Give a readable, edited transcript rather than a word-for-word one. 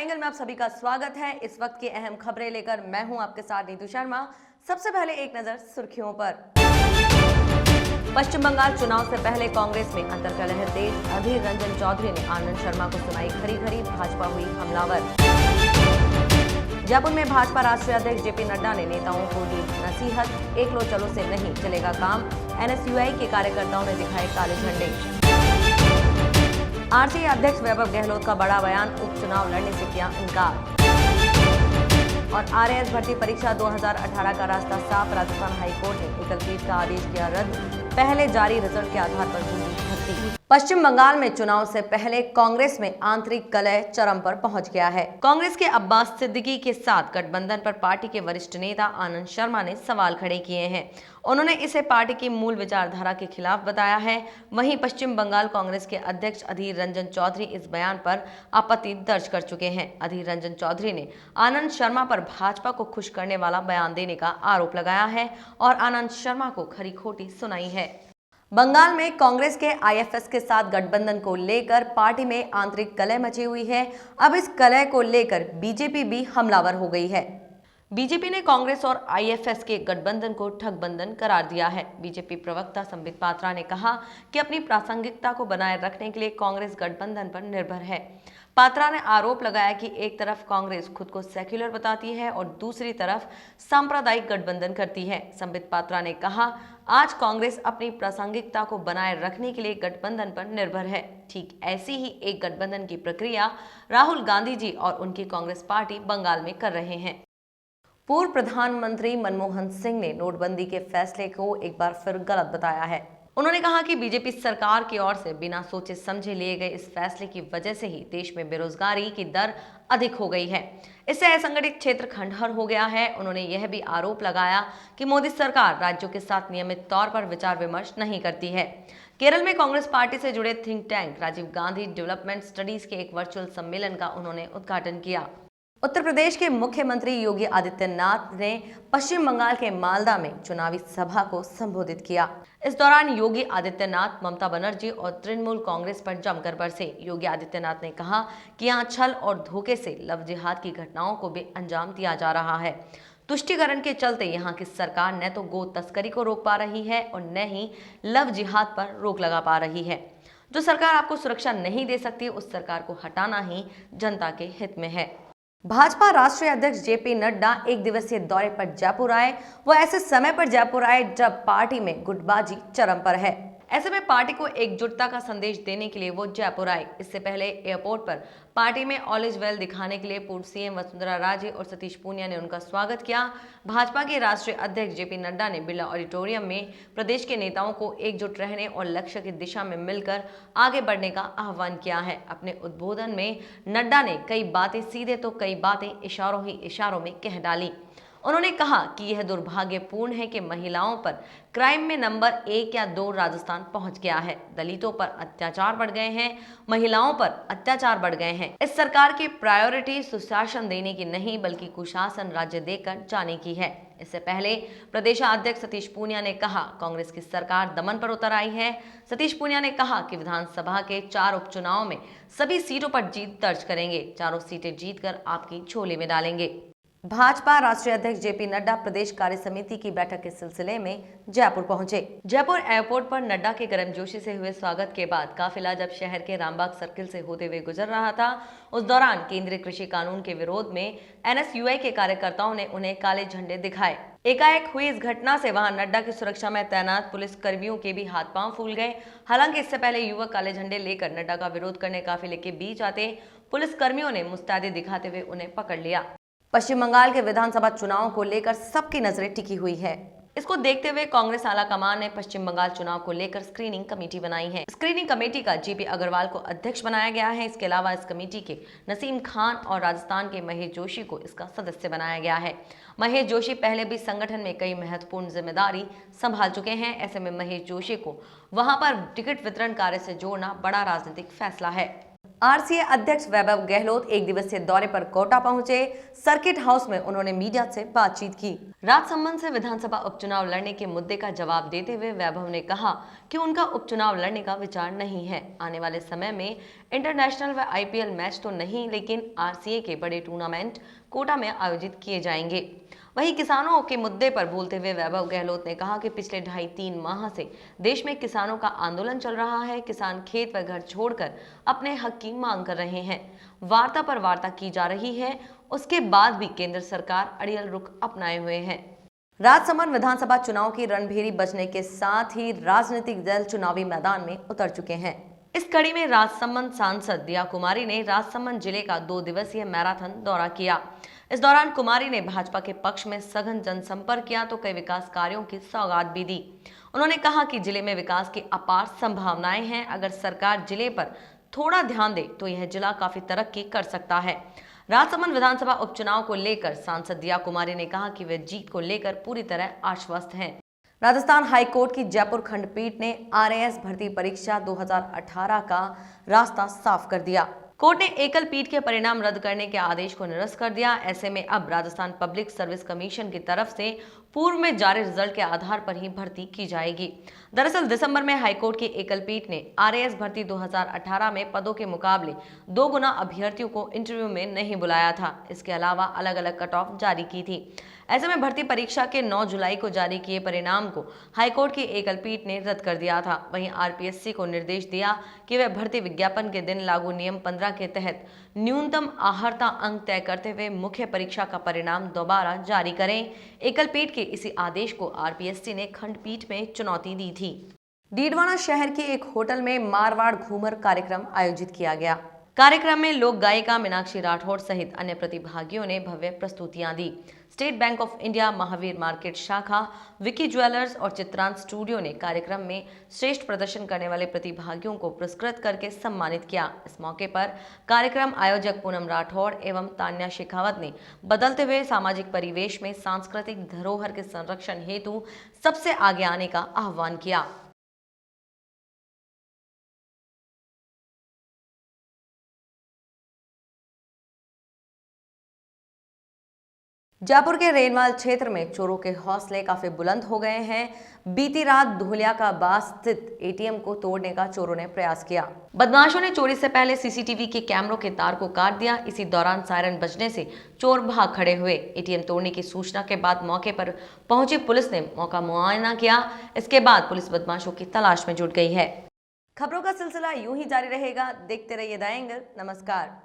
Angle में आप सभी का स्वागत है। इस वक्त की अहम खबरें लेकर मैं हूं आपके साथ नीतू शर्मा। सबसे पहले एक नजर सुर्खियों पर। पश्चिम बंगाल चुनाव से पहले कांग्रेस में अंतर्कलह तेज। अधीर रंजन चौधरी ने आनंद शर्मा को सुनाई खरी खरी, भाजपा हुई हमलावर। जयपुर में भाजपा राष्ट्रीय अध्यक्ष जेपी नड्डा ने नेताओं को दी नसीहत, एक लो चलो से नहीं चलेगा काम। एनएसयूआई के कार्यकर्ताओं ने दिखाए काले झंडे। आरसीए अध्यक्ष वैभव गहलोत का बड़ा बयान, उपचुनाव लड़ने से किया इनकार। और आरएएस भर्ती परीक्षा 2018 का रास्ता साफ, राजस्थान हाईकोर्ट ने एकलपीठ का आदेश किया रद्द, पहले जारी रिजल्ट के आधार पर होगी भर्ती। पश्चिम बंगाल में चुनाव से पहले कांग्रेस में आंतरिक कलह चरम पर पहुंच गया है। कांग्रेस के अब्बास सिद्दीकी के साथ गठबंधन पर पार्टी के वरिष्ठ नेता आनंद शर्मा ने सवाल खड़े किए हैं। उन्होंने इसे पार्टी की मूल विचारधारा के खिलाफ बताया है। वहीं पश्चिम बंगाल कांग्रेस के अध्यक्ष अधीर रंजन चौधरी इस बयान पर आपत्ति दर्ज कर चुके हैं। अधीर रंजन चौधरी ने आनंद शर्मा पर भाजपा को खुश करने वाला बयान देने का आरोप लगाया है और आनंद शर्मा को खरी खोटी सुनाई है। बंगाल में कांग्रेस के आईएफएस के साथ गठबंधन को लेकर पार्टी में आंतरिक कलह मची हुई है। अब इस कलह को लेकर बीजेपी भी हमलावर हो गई है। बीजेपी ने कांग्रेस और आईएफएस के गठबंधन को ठगबंधन करार दिया है। बीजेपी प्रवक्ता संबित पात्रा ने कहा कि अपनी प्रासंगिकता को बनाए रखने के लिए कांग्रेस गठबंधन पर निर्भर है। पात्रा ने आरोप लगाया कि एक तरफ कांग्रेस खुद को सेक्युलर बताती है और दूसरी तरफ सांप्रदायिक गठबंधन करती है। संबित पात्रा ने कहा, आज कांग्रेस अपनी प्रासंगिकता को बनाए रखने के लिए गठबंधन पर निर्भर है। ठीक ऐसी ही एक गठबंधन की प्रक्रिया राहुल गांधी जी और उनकी कांग्रेस पार्टी बंगाल में कर रहे हैं। पूर्व प्रधानमंत्री मनमोहन सिंह ने नोटबंदी के फैसले को एक बार फिर गलत बताया है। उन्होंने कहा कि बीजेपी सरकार की ओर से बिना सोचे समझे लिए गए इस फैसले की वजह से ही देश में बेरोजगारी की दर अधिक हो गई है। इससे असंगठित क्षेत्र खंडहर हो गया है। उन्होंने यह भी आरोप लगाया कि मोदी सरकार राज्यों के साथ नियमित तौर पर विचार विमर्श नहीं करती है। केरल में कांग्रेस पार्टी से जुड़े think tank Rajiv Gandhi development studies के एक वर्चुअल सम्मेलन का उन्होंने उद्घाटन किया। उत्तर प्रदेश के मुख्यमंत्री योगी आदित्यनाथ ने पश्चिम बंगाल के मालदा में चुनावी सभा को संबोधित किया। इस दौरान योगी आदित्यनाथ ममता बनर्जी और तृणमूल कांग्रेस पर जमकर बरसे। योगी आदित्यनाथ ने कहा कि यहां छल और धोखे से लव जिहाद की घटनाओं को भी अंजाम दिया जा रहा है। तुष्टीकरण के चलते यहाँ की सरकार न तो गो तस्करी को रोक पा रही है और न ही लव जिहाद पर रोक लगा पा रही है। जो सरकार आपको सुरक्षा नहीं दे सकती, उस सरकार को हटाना ही जनता के हित में है। भाजपा राष्ट्रीय अध्यक्ष जेपी नड्डा एक दिवसीय दौरे पर जयपुर आए। वो ऐसे समय पर जयपुर आए जब पार्टी में गुटबाजी चरम पर है। ऐसे में पार्टी को एकजुटता का संदेश देने के लिए वो जयपुर आए। इससे पहले एयरपोर्ट पर पार्टी में ऑल इज वेल दिखाने के लिए पूर्व सीएम वसुंधरा राजे और सतीश पूनिया ने उनका स्वागत किया। भाजपा के राष्ट्रीय अध्यक्ष जेपी नड्डा ने बिरला ऑडिटोरियम में प्रदेश के नेताओं को एकजुट रहने और लक्ष्य की दिशा में मिलकर आगे बढ़ने का आह्वान किया है। अपने उद्बोधन में नड्डा ने कई बातें सीधे तो कई बातें इशारों ही इशारों में कह डाली। उन्होंने कहा कि यह दुर्भाग्यपूर्ण है कि महिलाओं पर क्राइम में नंबर 1 या 2 राजस्थान पहुंच गया है। दलितों पर अत्याचार बढ़ गए हैं, महिलाओं पर अत्याचार बढ़ गए हैं। इस सरकार की प्रायोरिटी सुशासन देने की नहीं बल्कि कुशासन राज्य देकर जाने की है। इससे पहले प्रदेशाध्यक्ष सतीश पूनिया ने कहा, कांग्रेस की सरकार दमन पर उतर आई है। सतीश पूनिया ने कहा कि विधानसभा के 4 उपचुनाव में सभी सीटों पर जीत दर्ज करेंगे। चारों सीटें जीतकर आपकी झोली में डालेंगे। भाजपा राष्ट्रीय अध्यक्ष जेपी नड्डा प्रदेश कार्य समिति की बैठक के सिलसिले में जयपुर पहुंचे। जयपुर एयरपोर्ट पर नड्डा के गर्मजोशी से हुए स्वागत के बाद काफिला जब शहर के रामबाग सर्किल से होते हुए गुजर रहा था, उस दौरान केंद्रीय कृषि कानून के विरोध में एनएसयूआई के कार्यकर्ताओं ने उन्हें काले झंडे दिखाए। एकाएक हुई इस घटना से वहां नड्डा की सुरक्षा में तैनात पुलिस कर्मियों के भी हाथ पांव फूल गए। हालांकि इससे पहले युवक काले झंडे लेकर नड्डा का विरोध करने काफिले के बीच आते पुलिस कर्मियों ने मुस्तैदी दिखाते हुए उन्हें पकड़ लिया। पश्चिम बंगाल के विधानसभा चुनाव को लेकर सबकी नजरें टिकी हुई है। इसको देखते हुए कांग्रेस आलाकमान ने पश्चिम बंगाल चुनाव को लेकर स्क्रीनिंग कमेटी बनाई है। स्क्रीनिंग कमेटी का जीपी अग्रवाल को अध्यक्ष बनाया गया है। इसके अलावा इस कमेटी के नसीम खान और राजस्थान के महेश जोशी को इसका सदस्य बनाया गया है। महेश जोशी पहले भी संगठन में कई महत्वपूर्ण जिम्मेदारी संभाल चुके हैं। ऐसे में महेश जोशी को वहां पर टिकट वितरण कार्य से जोड़ना बड़ा राजनीतिक फैसला है। आरसीए अध्यक्ष वैभव गहलोत एक दिवसीय दौरे पर कोटा पहुंचे। सर्किट हाउस में उन्होंने मीडिया से बातचीत की। राजसमंद से विधानसभा उपचुनाव लड़ने के मुद्दे का जवाब देते हुए वैभव ने कहा कि उनका उपचुनाव लड़ने का विचार नहीं है। आने वाले समय में इंटरनेशनल व आईपीएल मैच तो नहीं, लेकिन आरसीए के बड़े टूर्नामेंट कोटा में आयोजित किए जाएंगे। वहीं किसानों के मुद्दे पर बोलते हुए वैभव गहलोत ने कहा कि पिछले 2.5-3 माह से देश में किसानों का आंदोलन चल रहा है। किसान खेत व घर छोड़कर अपने हक की मांग कर रहे हैं। वार्ता पर वार्ता की जा रही है, उसके बाद भी केंद्र सरकार अड़ियल रुख अपनाए हुए है। राजसमंद विधानसभा चुनाव की रणभेरी बजने के साथ ही राजनीतिक दल चुनावी मैदान में उतर चुके हैं। इस कड़ी में राजसमंद सांसद दिया कुमारी ने राजसमंद जिले का 2 दिवसीय मैराथन दौरा किया। इस दौरान कुमारी ने भाजपा के पक्ष में सघन जनसंपर्क किया तो कई विकास कार्यों की सौगात भी दी। उन्होंने कहा कि जिले में विकास की अपार संभावनाएं हैं। अगर सरकार जिले पर थोड़ा ध्यान दे तो यह जिला काफी तरक्की कर सकता है। राजसमंद विधानसभा उपचुनाव को लेकर सांसद दिया कुमारी ने कहा कि वे जीत को लेकर पूरी तरह आश्वस्त हैं। राजस्थान हाईकोर्ट की जयपुर खंडपीठ ने आरएएस भर्ती परीक्षा 2018 का रास्ता साफ कर दिया। कोर्ट ने एकल पीठ के परिणाम रद्द करने के आदेश को निरस्त कर दिया। ऐसे में अब राजस्थान पब्लिक सर्विस कमीशन की तरफ से पूर्व में जारी रिजल्ट के आधार पर ही भर्ती की जाएगी। दरअसल दिसंबर में हाईकोर्ट की एकल पीठ ने आरएएस भर्ती 2018 में पदों के मुकाबले 2 गुना अभ्यर्थियों को इंटरव्यू में नहीं बुलाया था। इसके अलावा अलग अलग कट ऑफ जारी की थी। ऐसे में भर्ती परीक्षा के 9 जुलाई को जारी किए परिणाम को हाईकोर्ट की एकल पीठ ने रद्द कर दिया था। वहीं आरपीएससी को निर्देश दिया कि वह भर्ती विज्ञापन के दिन लागू नियम 15 के तहत न्यूनतम आहर्ता अंक तय करते हुए मुख्य परीक्षा का परिणाम दोबारा जारी करें। एकल पीठ के इसी आदेश को आरपीएससी ने खंडपीठ में चुनौती दी थी। डीडवाना शहर के एक होटल में मारवाड़ घूमर कार्यक्रम आयोजित किया गया। कार्यक्रम में लोक गायिका मीनाक्षी राठौड़ सहित अन्य प्रतिभागियों ने भव्य प्रस्तुतियां दी। State bank of India, Mahavir market शाखा, विकी ज्वेलर्स और चित्रांत स्टूडियो ने कार्यक्रम में श्रेष्ठ प्रदर्शन करने वाले प्रतिभागियों को पुरस्कृत करके सम्मानित किया। इस मौके पर कार्यक्रम आयोजक पूनम राठौड़ एवं तान्या शेखावत ने बदलते हुए सामाजिक परिवेश में सांस्कृतिक धरोहर के संरक्षण हेतु सबसे आगे आने का आह्वान किया। जयपुर के रेनवाल क्षेत्र में चोरों के हौसले काफी बुलंद हो गए हैं। बीती रात धुलिया का बास स्थित एटीएम को तोड़ने का चोरों ने प्रयास किया। बदमाशों ने चोरी से पहले सीसीटीवी के कैमरों के तार को काट दिया। इसी दौरान सायरन बजने से चोर भाग खड़े हुए। एटीएम तोड़ने की सूचना के बाद मौके पर पहुंची पुलिस ने मौका मुआयना किया। इसके बाद पुलिस बदमाशों की तलाश में जुट गई है। खबरों का सिलसिला यूं ही जारी रहेगा। देखते रहिए द एंगल। नमस्कार।